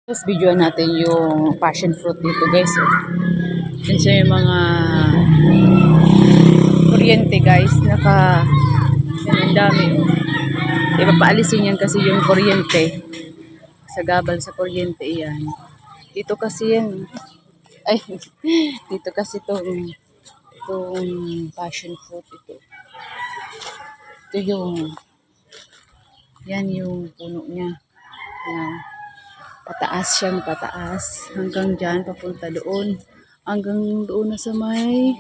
Tapos videoan natin yung passion fruit dito guys. Yun sa yung mga kuryente guys. Yan ang dami. Diba paalisin yan kasi yung kuryente. Sa gabal sa kuryente yan. Dito kasi yan. Ay, dito kasi itong passion fruit ito. Ito yan yung puno niya. Yan. Pataas siyang pataas. Hanggang dyan, papunta doon. Hanggang doon na sa may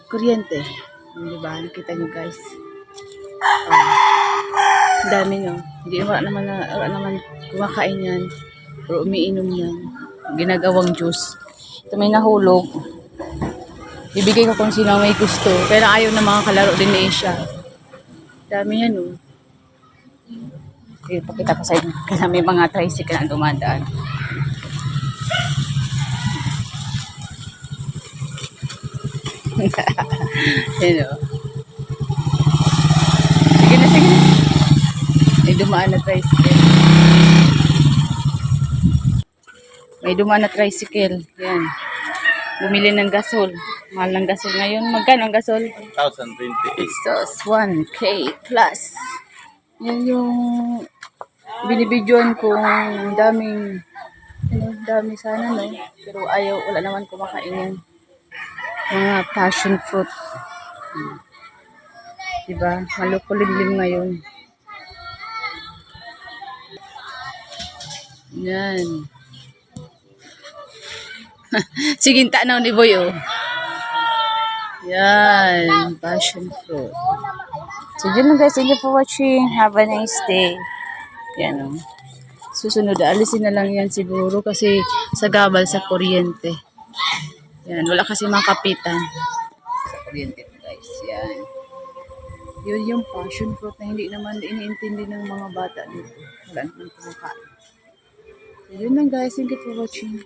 kuryente. Diba? Nakita nyo guys. Dami no. Hindi wala naman kumakain yan. Pero umiinom yan. Ginagawang juice. Ito may nahulog. Bibigay ko kung sino may gusto. Pero ayaw na mga kalaro din ni Asia. Dami yan oh. Pakita ko sa inyo. Kasi may mga tricycle na dumadaan. Yan o. Sige na. May dumaan na tricycle. Yan. Bumili ng gasol. Mahal ng gasol ngayon. Magkano ang gasol? 1,028 pesos. 1K plus. Yan yung binibidyoan kong dami sana no. Pero wala naman kumakain yan. Mga passion fruit. Diba? Malukulimlim ngayon. Yan. Sige, tanaw ni Boy oh. Yan. Passion fruit. So yun lang guys. Thank you for watching. Have a nice day. Yan oh. Susunod. Alisin na lang yan siguro kasi sa gabal sa kuryente. Yan. Wala kasi makapitan sa kuryente guys. Yan. Yun yung passion fruit na hindi naman iniintindi ng mga bata dito. Wala naman kumakain. So yun lang guys. Thank you for watching.